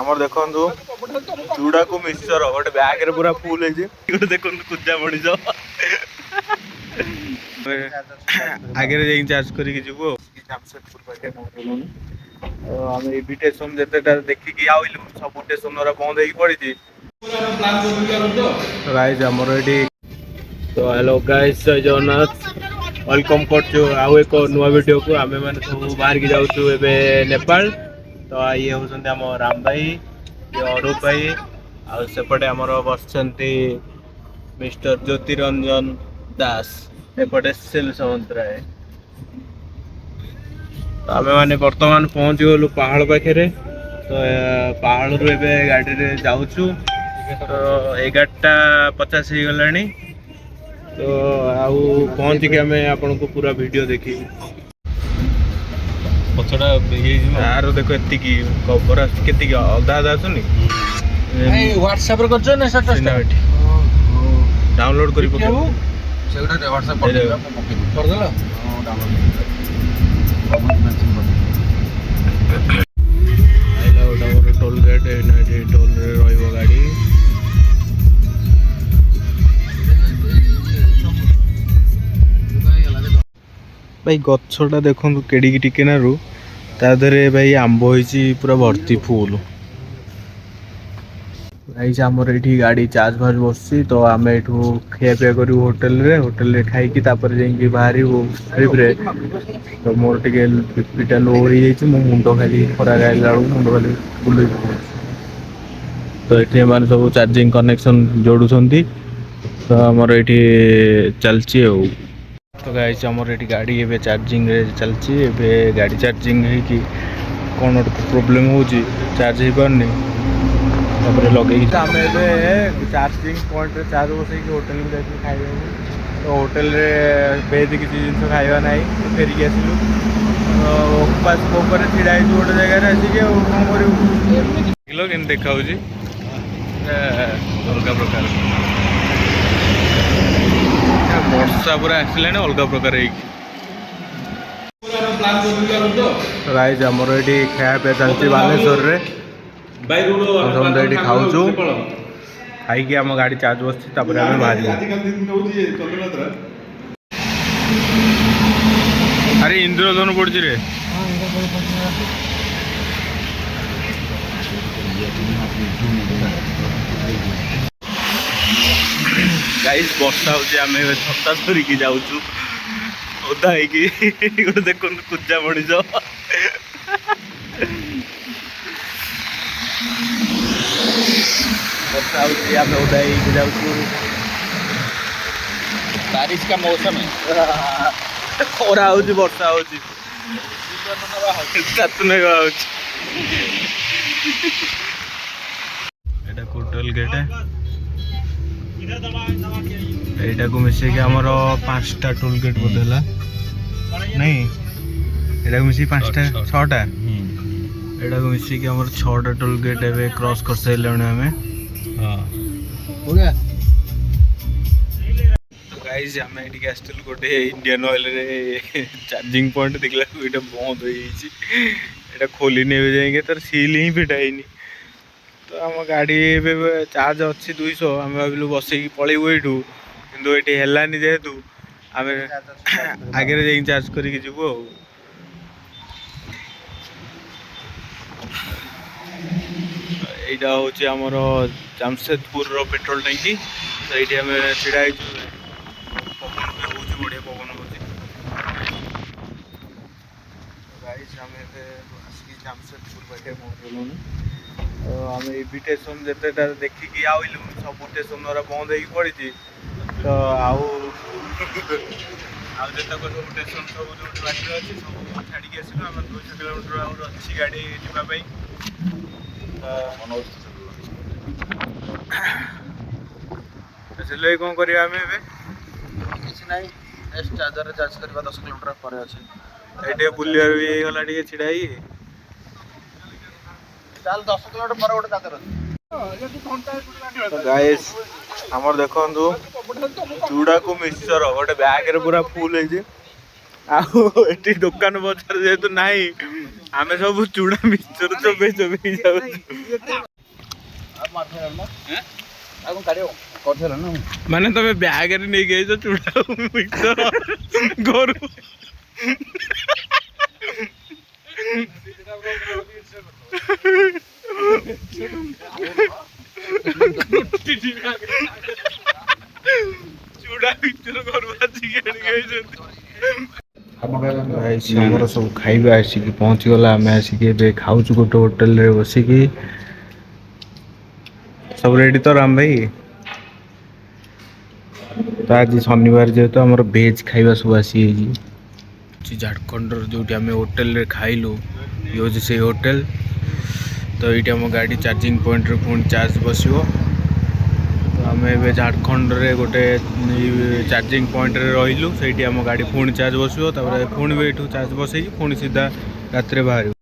ଆମର ଦେଖନ୍ତୁ ଚୁଡାକୁ ମିକ୍ସଚର ଗୋଟେ ବ୍ୟାଗରେ ପୁରା ଫୁଲ ହେଇଛି। ଗୋଟେ ଦେଖନ୍ତୁ କୁଜା ମଣିଷ ଆଗରେ ଯାଇକି ଚାର୍ଜ କରିକି ଯିବୁ ଆଉ। ଆମେ ଏଭି ଷ୍ଟେସନ ଯେତେଟା ଦେଖିକି ଆଇଲୁ ସବୁ ଷ୍ଟେସନ ବନ୍ଦ ହେଇକି ପଡିଛି। ଗାଇସ୍ ଆମର ଏଠି ତ ହ୍ୟାଲୋ ଗାଇସ୍ ଜୟ ଜଗନ୍ନାଥ ୱେଲକମ୍ କରୁଛୁ ଆଉ ଏକ ନୂଆ ଭିଡିଓକୁ। ଆମେ ମାନେ ସବୁ ବାହାରିକି ଯାଉଛୁ ଏବେ ନେପାଳ। ତ ଇଏ ହଉଛନ୍ତି ଆମ ରାମ ଭାଇ, ଇଏ ଅରୁପ ଭାଇ, ଆଉ ସେପଟେ ଆମର ବସିଛନ୍ତି ମିଷ୍ଟର ଜ୍ୟୋତିରଞ୍ଜନ ଦାସ, ଏପଟେ ସୁଶୀଲ ସାମନ୍ତରାୟ। ତ ଆମେ ମାନେ ବର୍ତ୍ତମାନ ପହଞ୍ଚି ଗଲୁ ପାହାଳ ପାଖରେ। ତ ପାହାଳରୁ ଏବେ ଗାଡ଼ିରେ ଯାଉଛୁ। ତ 11:50 ହେଇଗଲାଣି। ତ ଆଉ ପହଞ୍ଚିକି ଆମେ ଆପଣଙ୍କୁ ପୁରା ଭିଡିଓ ଦେଖେଇବୁ। ପଛଟା ଆର ଦେଖ ଏତିକି କଭର ଆସୁଛି, କେତିକି ଅଧା ଅଧା ଆସୁନି। ହ୍ୱାଟ୍ସଆପରେ କରିଛ ନା ଷ୍ଟାଟସଟା? ଡାଉନଲୋଡ କରି ପକେଇବୁ। ସେଗୁଡ଼ା ହ୍ୱାଟ୍ସଆପ କରିଦେଲା କରିଦେଲ? ହଁ ଡାଉନଲୋଡ ଆଇଲା ଗୋଟେ ଆମର ଟୋଲ ଗେଟ୍। ଏଇନା ଏଠି ଟୋଲରେ ରହିବ ଗାଡ଼ି। ଭାଇ ଗଛଟା ଦେଖନ୍ତୁ କେଡ଼ିକି ଟିକେ ନାରୁ, ତା ଦେହରେ ଭାଇ ଆମ୍ବ ହେଇଛି ପୁରା ଭର୍ତ୍ତି ଫୁଲ। ଗାଇସ୍ ଆମର ଏଇଠି ଗାଡ଼ି ଚାର୍ଜ ଫାର୍ଜ ବସିଛି। ତ ଆମେ ଏଠୁ ଖିଆପିଆ କରିବୁ ହୋଟେଲରେ ଖାଇକି ତାପରେ ଯାଇକି ବାହାରିବୁ ଟ୍ରିପରେ। ତ ମୋର ଟିକେ ବିପିଟା ଲୋ ହେଇଯାଇଛି। ମୋ ମୁଣ୍ଡ ଖାଲି ଖରାରେ ଆଇଲା ବେଳକୁ ମୁଣ୍ଡ ଖାଲି ବୁଲେଇ ପକଉଛି। ତ ଏଠି ଏମାନେ ସବୁ ଚାର୍ଜିଂ କନେକ୍ସନ ଯୋଡୁଛନ୍ତି। ତ ଆମର ଏଇଠି ଚାଲିଛି ଆଉ। ତ ଗାଇସ୍ ଆମର ଏଠି ଗାଡ଼ି ଏବେ ଚାର୍ଜିଂରେ ଚାଲିଛି। ଏବେ ଗାଡ଼ି ଚାର୍ଜିଂ ହେଇକି କ'ଣ ଗୋଟେ ପ୍ରୋବ୍ଲେମ୍ ହେଉଛି, ଚାର୍ଜ ହେଇପାରୁନି। ତାପରେ ଲଗେଇକି ଆମେ ଏବେ ଚାର୍ଜିଂ ପଏଣ୍ଟରେ ଚାର୍ଜ ବସେଇକି ହୋଟେଲକୁ ଯାଇଥିଲୁ ଖାଇବାକୁ। ତ ହୋଟେଲରେ ଭେଜ୍ କିଛି ଜିନିଷ ଖାଇବା ନାହିଁ, ଫେରିକି ଆସିଲୁ। ଉପାସ ଉପରେ ଛିଡ଼ା ହେଇଛୁ ଗୋଟେ ଜାଗାରେ ଆସିକି। ଆଉ କ'ଣ କରିବୁ? କିଲୋ କେମିତି ଦେଖା ହେଉଛି ଅଲଗା ପ୍ରକାର। ବର୍ଷା ପୁରା ଆସିଲାଣି ଅଲଗା ପ୍ରକାର ହେଇକି। ଗାଇସ୍ ଆମର ଏଠି ଖାଇବା ପିଇବା ଚାଲିଛି ବାଲେଶ୍ୱରରେ। ସମସ୍ତେ ଏଠି ଖାଉଛୁ। ଖାଇକି ଆମ ଗାଡ଼ି ଚାର୍ଜ ବସିଛି, ତାପରେ ଆମେ ବାହାରିବୁ। ଆରେ ଇନ୍ଦ୍ରଧନୁ ପଡୁଛି ରେ। ଗାଇସ୍ ବର୍ଷା ହଉଛି, ଆମେ ଏବେ ଛତା ଧରିକି ଯାଉଛୁ ଓଦା ହେଇକି। ଗୋଟେ ଦେଖନ୍ତୁ କୁଜା ମଣିଷ। ବର୍ଷା ହଉଛି, ଆମେ ଓଦା ହେଇକି ଯାଉଛୁ। बारिश का मौसम है। ଖରା ହଉଛି, ବର୍ଷା ହଉଛି, ଏଇଟା କୋଟଲ ଗେଟ୍। ଏଇଟାକୁ ମିଶେଇକି ଆମର 5ଟା ଟୋଲ ଗେଟ୍ ବୋଧେ ହେଲା, ନାଇଁ ଏଇଟାକୁ ମିଶେଇକି 5ଟା 6ଟା। ଏଇଟାକୁ ମିଶେଇକି ଆମର 6ଟା ଟୋଲ ଗେଟ୍ ଏବେ କ୍ରସ୍ କରିସାରିଲାଣି ଆମେ। ଗାଇସ୍ ଆମେ ଏଠିକି ଆସିଥିଲୁ ଗୋଟେ ଇଣ୍ଡିଆନ ଅଏଲରେ ଚାର୍ଜିଂ ପଏଣ୍ଟ, ଦେଖିଲାକୁ ଏଇଟା ବନ୍ଦ ହେଇଯାଇଛି। ଏଇଟା ଖୋଲିନି ଏବେ ଯାଇକି, ତାର ସିଲ୍ ହିଁ ଫିଟା ହେଇନି। ତ ଆମ ଗାଡ଼ି ଏବେ ଚାର୍ଜ ଅଛି 200। ଆମେ ଭାବିଲୁ ବସେଇକି ପଳେଇବୁ ଏଇଠୁ, କିନ୍ତୁ ଏଠି ହେଲାନି ଯେହେତୁ ଆମେ ଆଗରେ ଯାଇକି ଚାର୍ଜ କରିକି ଯିବୁ ଆଉ। ଏଇଟା ହେଉଛି ଆମର ଜାମସେଦପୁରର ପେଟ୍ରୋଲ ଟାଙ୍କି। ତ ଏଇଠି ଆମେ ଛିଡ଼ା ହେଇଛୁ। ପବନ ବି ହେଉଛି, ବଢ଼ିଆ ପବନ ହେଉଛି। ଗାଇସ୍ ଆମେ ଏବେ ଆସିକି ଜାମସେଦପୁର ପାଖରେ ପହଞ୍ଚିଗଲୁଣି। ତ ଆମେ ଏଭି ଷ୍ଟେସନ ଯେତେଟା ଦେଖିକି ଆଇଲୁ ସବୁ ଷ୍ଟେସନ ବନ୍ଦ ହେଇକି ପଡ଼ିଛି। ତ ଆଉ ଯେତେକ ସବୁ ଷ୍ଟେସନ ସବୁ ଯୋଉଠି ବାଟରେ ଅଛି ସବୁ ଛାଡ଼ିକି ଆସିଲୁ। ଆମେ 200 କିଲୋମିଟର ଆହୁରି ଅଛି ଗାଡ଼ି ଯିବା ପାଇଁ। ଆସିଲେ କ'ଣ କରିବା ଆମେ ଏବେ? କିଛି ନାହିଁ, ନେକ୍ସଟ ଚାର୍ଜରରେ ଚାର୍ଜ କରିବା 10 କିଲୋମିଟର ପରେ ଅଛି। ଏଠି ବୁଲିବାର ବି ହେଇଗଲା ଟିକେ ଛିଡ଼ା ହେଇକି। ଚାଲ 10 କିଲୋମିଟର ପରେ ଗୋଟେ ଚାର୍ଜର ଅଛି। ଗାଇସ୍ ଆମର ଦେଖନ୍ତୁ ଚୁଡାକୁ ମିକ୍ସଚର ଗୋଟେ ବ୍ୟାଗରେ ପୁରା ଫୁଲ ହେଇଛି। ଆଉ ଏଠି ଦୋକାନ ବଜାର ଯେହେତୁ ନାହିଁ ଆମେ ସବୁ ଚୁଡ଼ା ମିକ୍ସଚର ଚୋବେଇ ଚୋବେଇ ଯାଉଛୁ। ମାନେ ତମେ ବ୍ୟାଗରେ ନେଇକି ଯାଇଛ ଚୁଡ଼ା ମିକ୍ସଚର ଘରୁ। ଚୁଡ଼ା ମିକ୍ସଚର ଘରୁ ଆସିକି ଆଣିକି ଯାଇଛନ୍ତି। ଆମର ସବୁ ଖାଇବା ଆସିକି ପହଞ୍ଚିଗଲା। ଆମେ ଆସିକି ଏବେ ଖାଉଛୁ ଗୋଟେ ହୋଟେଲରେ ବସିକି। ସବୁ ରେଡି ତ ରାମ ଭାଇ? ତ ଆଜି ଶନିବାର ଯେହେତୁ ଆମର ଭେଜ୍ ଖାଇବା ସବୁ ଆସିଯାଇଛି। ଝାଡ଼ଖଣ୍ଡର ଯେଉଁଠି ଆମେ ହୋଟେଲରେ ଖାଇଲୁ ଇଏ ହେଉଛି ସେଇ ହୋଟେଲ। ତ ଏଇଠି ଆମ ଗାଡ଼ି ଚାର୍ଜିଂ ପଏଣ୍ଟରେ ପୁଣି ଚାର୍ଜ ବସିବ। ତ ଆମେ ଏବେ ଝାଡ଼ଖଣ୍ଡରେ ଗୋଟେ ଚାର୍ଜିଂ ପଏଣ୍ଟରେ ରହିଲୁ। ସେଇଠି ଆମ ଗାଡ଼ି ପୁଣି ଚାର୍ଜ ବସିବ। ତାପରେ ପୁଣି ବି ଏଇଠୁ ଚାର୍ଜ ବସେଇକି ପୁଣି ସିଧା ରାତିରେ ବାହାରିବୁ।